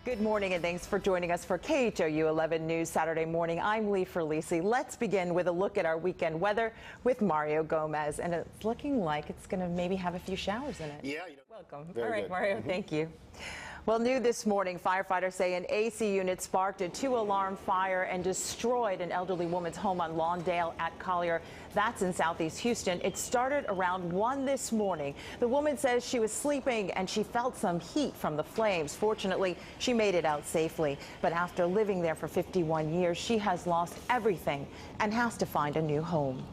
Good morning and thanks for joining us for KHOU 11 News Saturday morning. I'm Leigh Frillici. Let's begin with a look at our weekend weather with Mario Gomez. And it's looking like it's going to maybe have a few showers in it. Yeah. Welcome. Very All right, good. Mario, thank you. Well, new this morning, firefighters say an AC unit sparked a 2-alarm fire and destroyed an elderly woman's home on Lawndale at Collier. That's in southeast Houston. It started around 1 this morning. The woman says she was sleeping and she felt some heat from the flames. Fortunately, she made it out safely. But after living there for 51 years, she has lost everything and has to find a new home.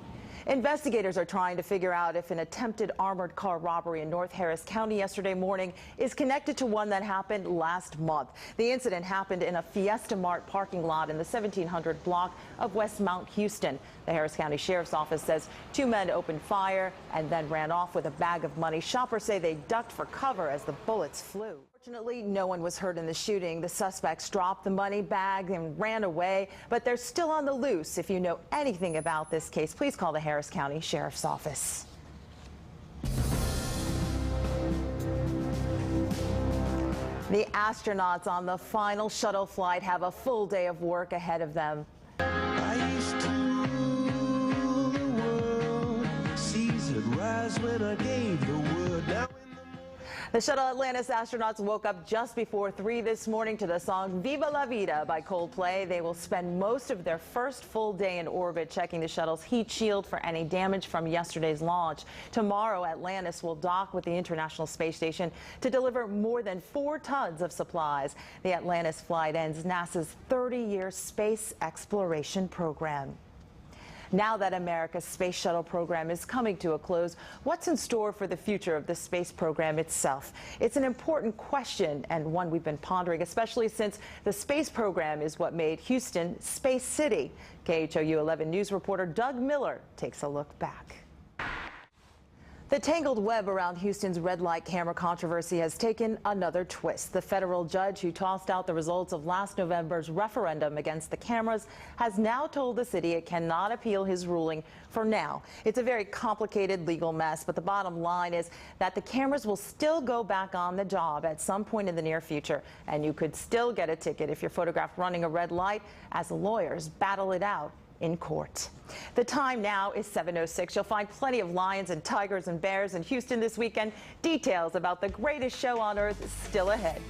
Investigators are trying to figure out if an attempted armored car robbery in North Harris County yesterday morning is connected to one that happened last month. The incident happened in a Fiesta Mart parking lot in the 1700 block of West Mount Houston. The Harris County Sheriff's Office says 2 men opened fire and then ran off with a bag of money. Shoppers say they ducked for cover as the bullets flew. Fortunately, no one was hurt in the shooting. The suspects dropped the money bag and ran away, but they're still on the loose. If you know anything about this case, please call the Harris County Sheriff's Office. The astronauts on the final shuttle flight have a full day of work ahead of them. I used to rule the world, seas would rise when I gave the word. Now The Shuttle Atlantis astronauts woke up just before 3 this morning to the song Viva la Vida by Coldplay. They will spend most of their first full day in orbit checking the shuttle's heat shield for any damage from yesterday's launch. Tomorrow, Atlantis will dock with the International Space Station to deliver more than 4 tons of supplies. The Atlantis flight ends NASA's 30-year space exploration program. Now that America's space shuttle program is coming to a close, what's in store for the future of the space program itself? It's an important question and one we've been pondering, especially since the space program is what made Houston Space City. KHOU 11 News reporter Doug Miller takes a look back. The tangled web around Houston's red light camera controversy has taken another twist. The federal judge who tossed out the results of last November's referendum against the cameras has now told the city it cannot appeal his ruling for now. It's a very complicated legal mess, but the bottom line is that the cameras will still go back on the job at some point in the near future, and you could still get a ticket if you're photographed running a red light as lawyers battle it out in court. The time now is 7:06. You'll find plenty of lions and tigers and bears in Houston this weekend. Details about the greatest show on earth still ahead.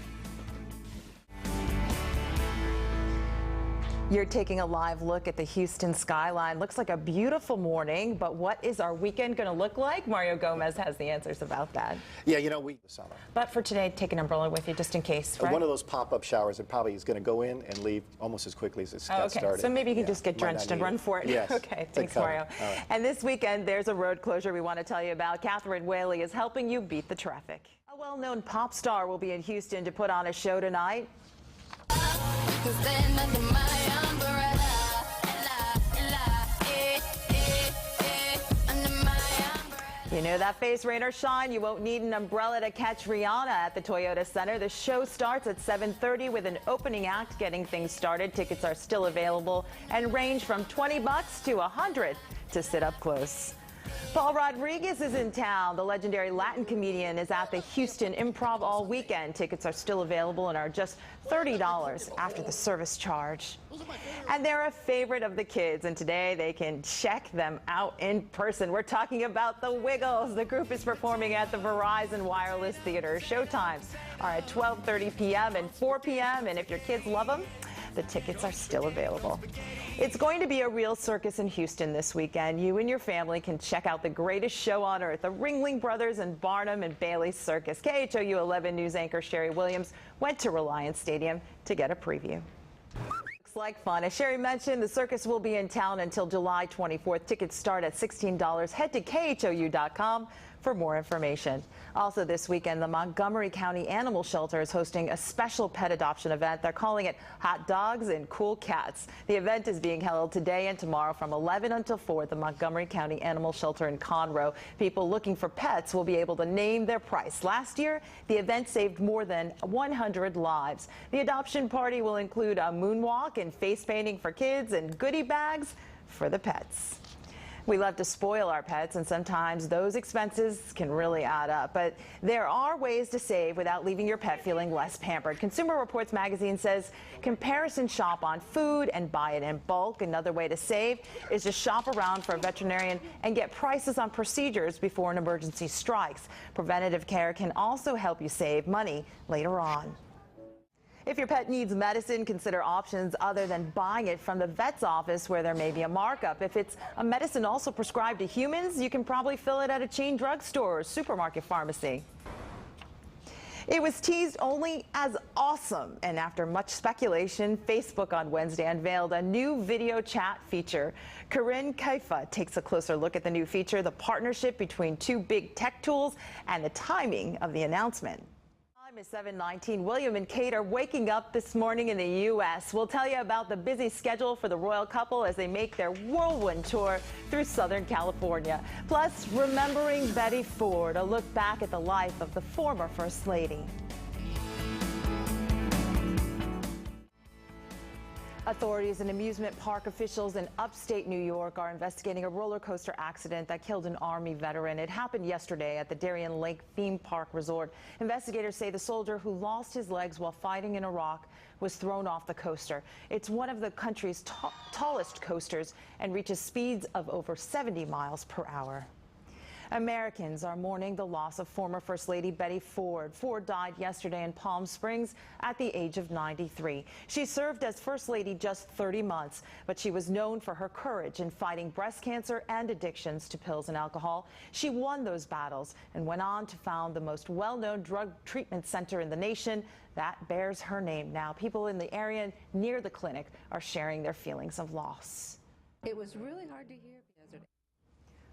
You're taking a live look at the Houston skyline. Looks like a beautiful morning, but what is our weekend going to look like? Mario Gomez has the answers about that. Yeah, the summer. But for today, take an umbrella with you just in case, right? One of those pop-up showers that probably is going to go in and leave almost as quickly as it's got started. So maybe you can just get drenched and run for it. Yes. Okay, thanks, Mario. Right. And this weekend, there's a road closure we want to tell you about. Catherine Whaley is helping you beat the traffic. A well-known pop star will be in Houston to put on a show tonight. You know that face, rain or shine, you won't need an umbrella to catch Rihanna at the Toyota Center. The show starts at 7:30 with an opening act getting things started. Tickets are still available and range from $20 to $100 to sit up close. Paul Rodriguez is in town. The legendary Latin comedian is at the Houston Improv all weekend. Tickets are still available and are just $30 after the service charge. And they're a favorite of the kids, and today they can check them out in person. We're talking about the Wiggles. The group is performing at the Verizon Wireless Theater. Showtimes are at 12:30 p.m. and 4 p.m. And if your kids love them, the tickets are still available. It's going to be a real circus in Houston this weekend. You and your family can check out the greatest show on earth, the Ringling Brothers and Barnum and Bailey Circus. KHOU 11 News anchor Sherry Williams went to Reliance Stadium to get a preview. Looks like fun. As Sherry mentioned, the circus will be in town until July 24th. Tickets start at $16. Head to KHOU.com for more information. Also this weekend, the Montgomery County Animal Shelter is hosting a special pet adoption event. They're calling it Hot Dogs and Cool Cats. The event is being held today and tomorrow from 11 until 4 at the Montgomery County Animal Shelter in Conroe. People looking for pets will be able to name their price. Last year, the event saved more than 100 lives. The adoption party will include a moonwalk and face painting for kids and goodie bags for the pets. We love to spoil our pets, and sometimes those expenses can really add up. But there are ways to save without leaving your pet feeling less pampered. Consumer Reports magazine says comparison shop on food and buy it in bulk. Another way to save is to shop around for a veterinarian and get prices on procedures before an emergency strikes. Preventative care can also help you save money later on. If your pet needs medicine, consider options other than buying it from the vet's office where there may be a markup. If it's a medicine also prescribed to humans, you can probably fill it at a chain drugstore or supermarket pharmacy. It was teased only as awesome, and after much speculation, Facebook on Wednesday unveiled a new video chat feature. Corinne Kaifa takes a closer look at the new feature, the partnership between two big tech tools, and the timing of the announcement. Is 7:19. William and Kate are waking up this morning in the U.S. We'll tell you about the busy schedule for the royal couple as they make their whirlwind tour through Southern California. Plus, remembering Betty Ford, a look back at the life of the former First Lady. Authorities and amusement park officials in upstate New York are investigating a roller coaster accident that killed an Army veteran. It happened yesterday at the Darien Lake Theme Park Resort. Investigators say the soldier who lost his legs while fighting in Iraq was thrown off the coaster. It's one of the country's tallest coasters and reaches speeds of over 70 miles per hour. Americans are mourning the loss of former First Lady Betty Ford. Ford died yesterday in Palm Springs at the age of 93. She served as First Lady just 30 months, but she was known for her courage in fighting breast cancer and addictions to pills and alcohol. She won those battles and went on to found the most well-known drug treatment center in the nation that bears her name now. People in the area near the clinic are sharing their feelings of loss. It was really hard to hear yesterday.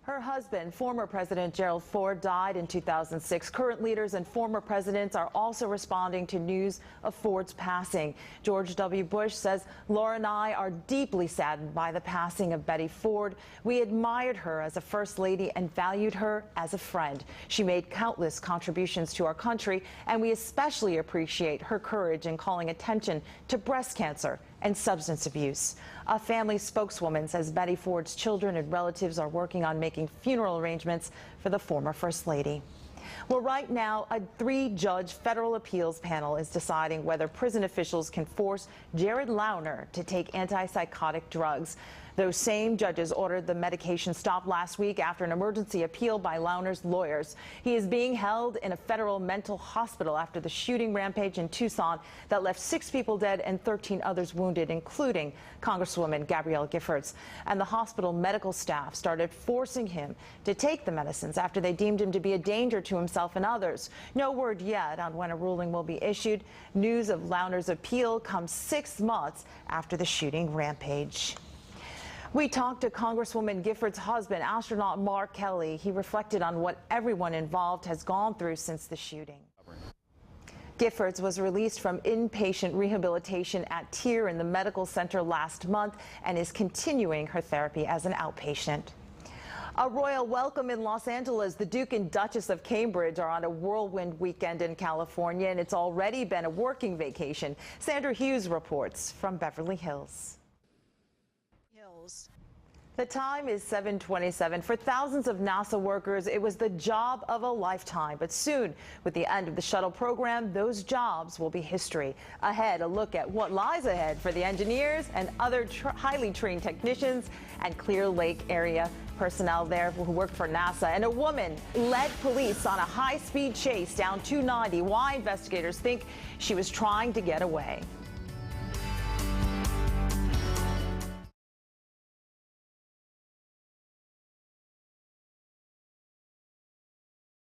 Her husband, former President Gerald Ford, died in 2006. Current leaders and former presidents are also responding to news of Ford's passing. George W. Bush says, "Laura and I are deeply saddened by the passing of Betty Ford. We admired her as a First Lady and valued her as a friend. She made countless contributions to our country, and we especially appreciate her courage in calling attention to breast cancer and substance abuse." A family spokeswoman says Betty Ford's children and relatives are working on making funeral arrangements for the former First Lady. Well, right now, a 3-judge federal appeals panel is deciding whether prison officials can force Jared Launer to take antipsychotic drugs. Those same judges ordered the medication stopped last week after an emergency appeal by Launer's lawyers. He is being held in a federal mental hospital after the shooting rampage in Tucson that left 6 people dead and 13 others wounded, including Congresswoman Gabrielle Giffords. And the hospital medical staff started forcing him to take the medicines after they deemed him to be a danger to himself and others. No word yet on when a ruling will be issued. News of Launer's appeal comes 6 months after the shooting rampage. We talked to Congresswoman Giffords' husband, astronaut Mark Kelly. He reflected on what everyone involved has gone through since the shooting. Giffords was released from inpatient rehabilitation at TIER in the medical center last month and is continuing her therapy as an outpatient. A royal welcome in Los Angeles. The Duke and Duchess of Cambridge are on a whirlwind weekend in California, and it's already been a working vacation. Sandra Hughes reports from Beverly Hills. The time is 7:27. For thousands of NASA workers, it was the job of a lifetime. But soon, with the end of the shuttle program, those jobs will be history. Ahead, a look at what lies ahead for the engineers and other highly trained technicians and Clear Lake area personnel there who worked for NASA. And a woman led police on a high-speed chase down 290. Why investigators think she was trying to get away.